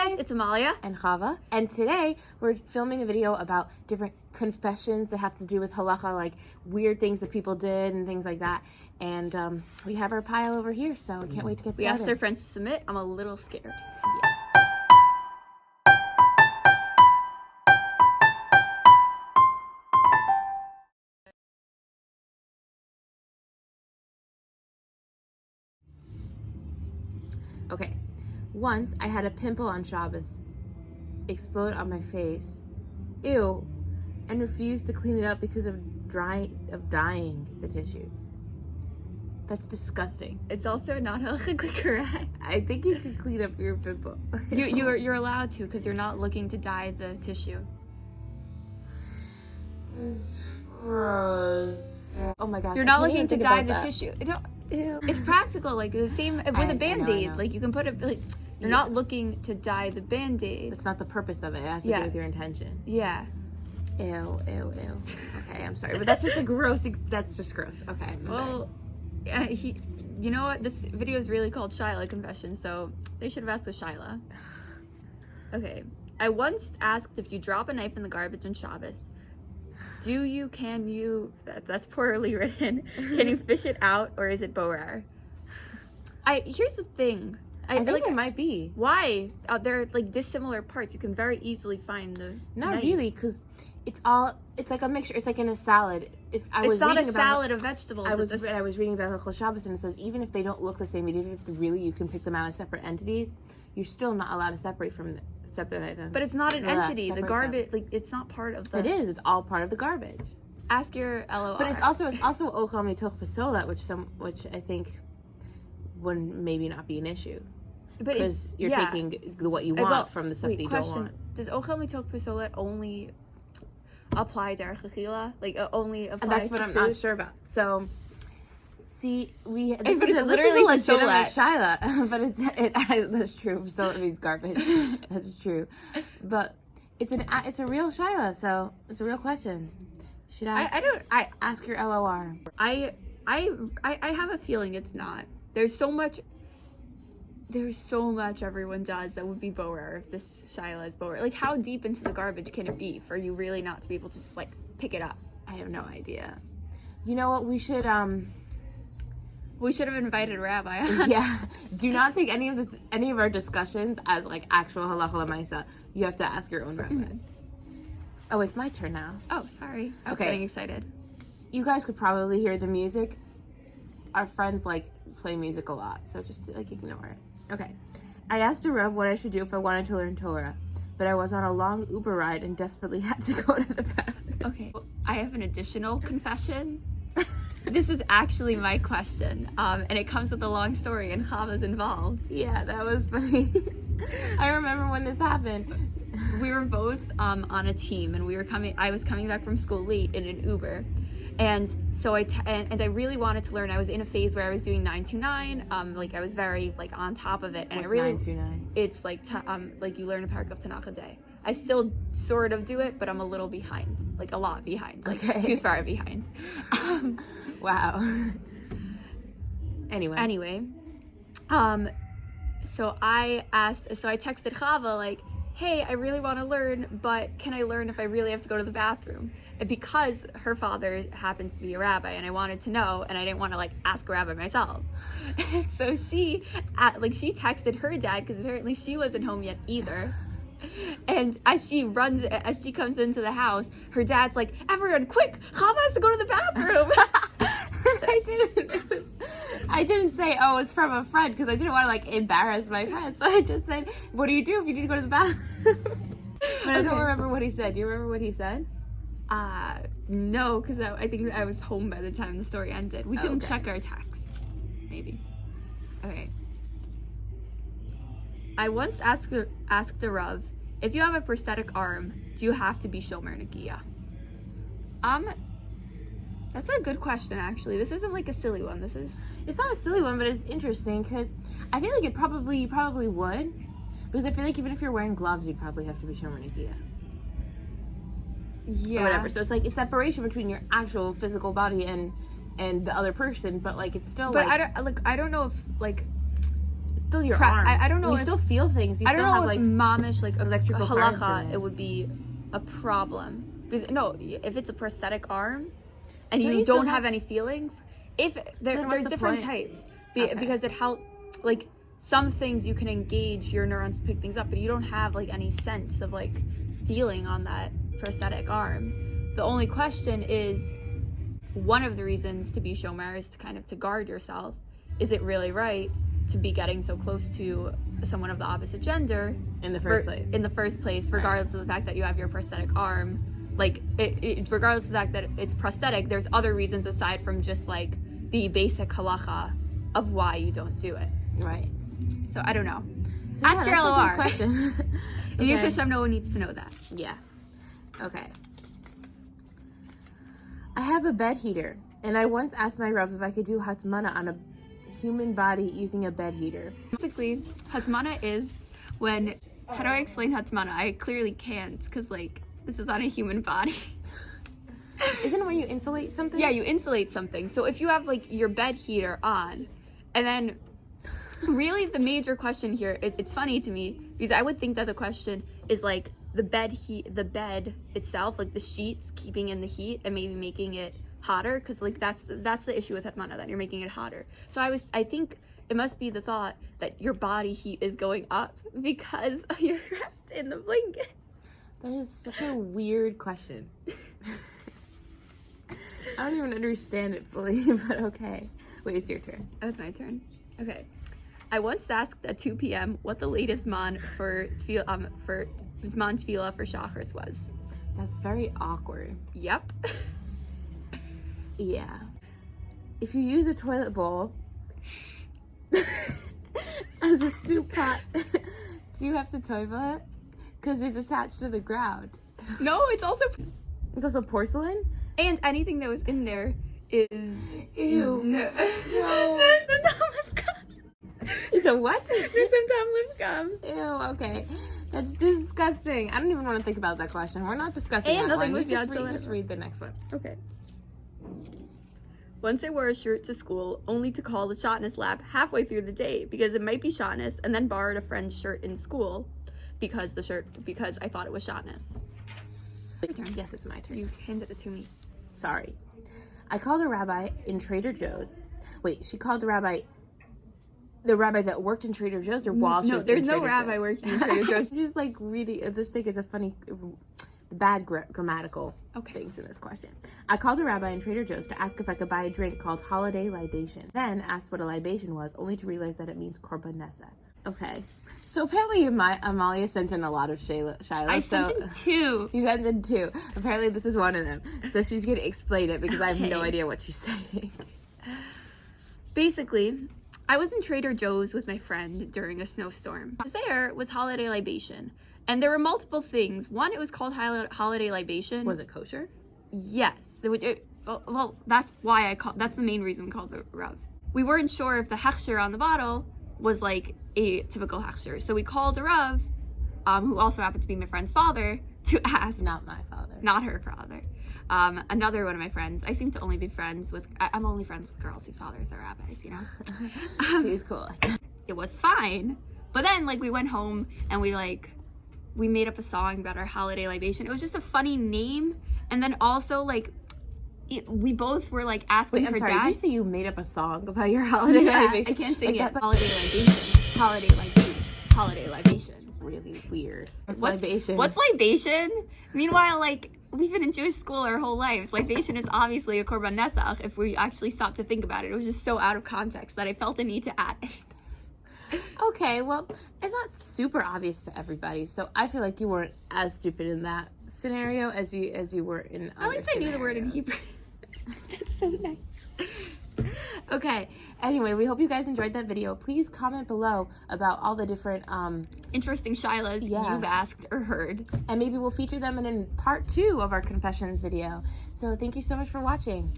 guys, it's Amalia and Chava, and today we're filming a video about different confessions that have to do with halacha, like weird things that people did and things like that. And we have our pile over here, so I can't wait to get started. We asked our friends to submit. I'm a little scared. Okay, once I had a pimple on Shabbos explode on my face, ew, and refused to clean it up because of dyeing the tissue. That's disgusting. It's also not halachically correct. I think you can clean up your pimple. You're allowed to, because you're not looking to dye the tissue. It's gross. Oh my gosh. You're not looking to dye the tissue. Ew. It's practical, like the same with a Band-Aid. Like you can put it, like you're not looking to dye the Band-Aid. That's not the purpose of it. It has to do with your intention. Yeah. Ew. Okay, I'm sorry, but that's just a gross. That's just gross. Okay. Well, you know what? This video is really called Shyla Confession, so they should have asked the Shyla. Okay. I once asked if you drop a knife in the garbage on Shabbos, that's poorly written, can you fish it out, or is it borer? Here's the thing. I think it might be. Why? They're like dissimilar parts. You can very easily find the Not knife. really, because it's like a mixture. It's like in a salad. It's not a salad of vegetables. I was reading about Hilchos Shabbos, and it says even if they don't look the same, even if you can pick them out as separate entities, you're still not allowed to separate them. But it's not an entity. The garbage, like it's not part of the. It is. It's all part of the garbage. Ask your LOR. But it's also ochel mitoch pasola, which I think would maybe not be an issue. But because you're taking what you want from the stuff that you don't want. Does ochel mitoch pasola only apply derech chila? Like only apply? And that's what I'm not sure about. So. See, this is a legitimate Shyla, but that's true. So it means garbage. That's true, but it's a real Shyla, so it's a real question. Should I ask your LOR? I have a feeling it's not. There's so much everyone does that would be borer if this Shyla is borer. Like, how deep into the garbage can it be for you really not to be able to just like pick it up? I have no idea. You know what? We should have invited a rabbi. Yeah. Do not take any of our discussions as like actual halacha l'maisa. You have to ask your own rabbi. Mm-hmm. Oh, it's my turn now. Oh, sorry. I was getting excited. You guys could probably hear the music. Our friends like play music a lot, so just like ignore it. Okay. I asked a Rav what I should do if I wanted to learn Torah, but I was on a long Uber ride and desperately had to go to the bathroom. Okay. I have an additional confession. This is actually my question, and it comes with a long story, and Chava's involved. Yeah, that was funny. I remember when this happened. We were both on a team, and I was coming back from school late in an Uber, and so I really wanted to learn. I was in a phase where I was doing 929, like I was very like on top of it, and What's I really 929? It's like you learn a parak of Tanakh a day. I still sort of do it, but I'm a little behind, like a lot behind, like too far behind. Wow. Anyway. So I texted Chava like, hey, I really want to learn, but can I learn if I really have to go to the bathroom? And because her father happens to be a rabbi, and I wanted to know, and I didn't want to like ask a rabbi myself. So she texted her dad, because apparently she wasn't home yet either. And as she comes into the house, her dad's like, everyone, quick, Chava has to go to the bathroom. I didn't say, oh, it's from a friend, because I didn't want to like embarrass my friend. So I just said, what do you do if you need to go to the bathroom? But I don't remember what he said. Do you remember what he said? No, because I think I was home by the time the story ended. We can check our text, maybe. Okay. I once asked a Rav, if you have a prosthetic arm, do you have to be shomer nakiya? That's a good question, actually. This isn't like a silly one. It's not a silly one, but it's interesting because I feel like you probably would, because I feel like even if you're wearing gloves, you'd probably have to be shomer nakiya. Yeah. Or whatever. So it's like it's separation between your actual physical body and the other person, but like it's still. But I don't know if like still your arm. I don't know. You still feel things. You I don't still know have if like momish, like electrical currents in halacha, it. it would be a problem. Because no, if it's a prosthetic arm, and Don't you you don't still have have- any feeling, if then what's there's the different point? types, Okay. because it helps. Like some things you can engage your neurons to pick things up, but you don't have like any sense of like feeling on that prosthetic arm. The only question is, one of the reasons to be shomer is to kind of to guard yourself. Is it really right to be getting so close to someone of the opposite gender in the first place? In the first place, regardless of the fact that you have your prosthetic arm, like regardless of the fact that it's prosthetic, there's other reasons aside from just like the basic halacha of why you don't do it. Right. So I don't know. So, Ask your that's a LOR. good question. And Okay. Hashem no one needs to know that. Yeah. Okay. I have a bed heater, and I once asked my Rav if I could do Hatmana on a human body using a bed heater. Basically, Hatmana is when, how do I explain Hatmana? I clearly can't, because like, this is on a human body. Isn't it when you insulate something? Yeah, you insulate something. So if you have like your bed heater on, and then really the major question here, it's funny to me, because I would think that the question is like the bed itself, like the sheets keeping in the heat and maybe making it hotter, because like that's the issue with Hatmana, that you're making it hotter. So I think it must be the thought that your body heat is going up because you're wrapped in the blanket. That is such a weird question. I don't even understand it fully, but okay. Wait, it's your turn. Oh, it's my turn. Okay. I once asked at 2 p.m. what the latest man for Zman Tefillah for Shacharis was. That's very awkward. Yep. Yeah. If you use a toilet bowl as a soup pot, do you have to toilet it? Because it's attached to the ground. No, it's also porcelain? and anything that was in there is Ew. No. No. There's some Tom lip gum. It's a what? There's some Tom lip gum. Ew, okay. That's disgusting. I don't even want to think about that question. We're not discussing And that nothing one. was Just read the next one. Okay. Once I wore a shirt to school only to call the shotness lab halfway through the day because it might be shotness, and then borrowed a friend's shirt in school because I thought it was shotness. Yes, it's my turn. You handed it to me. Sorry. I called a rabbi in Trader Joe's. Wait, she called the rabbi that worked in Trader Joe's, or while she No, was there's in no Trader rabbi Joe's? working in Trader Joe's. I'm just like reading this thing is a funny bad grammatical things in this question. I called a rabbi in Trader Joe's to ask if I could buy a drink called Holiday Libation. Then asked what a libation was, only to realize that it means korban nesa. Okay. So apparently Amalia sent in a lot of Shiloh. I sent in 2. You sent in 2. Apparently this is one of them. So she's going to explain it because I have no Okay. idea what she's saying. Basically, I was in Trader Joe's with my friend during a snowstorm. There was Holiday Libation. And there were multiple things. One, it was called Holiday Libation. Was it kosher? Yes. Well, that's why that's the main reason we called it Rav. We weren't sure if the hechsher on the bottle was like a typical hechsher. So we called a Rav, who also happened to be my friend's father, to ask. Not my father. Not her father. Another one of my friends. I seem to only be friends with, I'm only friends with girls whose fathers are rabbis, you know? She's cool. It was fine. But then, like, we went home and we made up a song about our holiday libation. It was just a funny name. And then also, like, we both were, like, asking Wait, I'm her sorry, dad. did you say you made up a song about your holiday libation? I can't sing Like it. that- Holiday libation. Holiday libation. Holiday libation. Really weird. What's What's libation? What's libation? Meanwhile, like, we've been in Jewish school our whole lives. Libation is obviously a korban nesach if we actually stop to think about it. It was just so out of context that I felt a need to add it. Okay, well, it's not super obvious to everybody, so I feel like you weren't as stupid in that scenario as you were in other At least I knew the word in scenarios. Hebrew. That's so nice. Okay, anyway, we hope you guys enjoyed that video. Please comment below about all the different Interesting shilas you've asked or heard. and maybe we'll feature them in part 2 of our confessions video. So thank you so much for watching.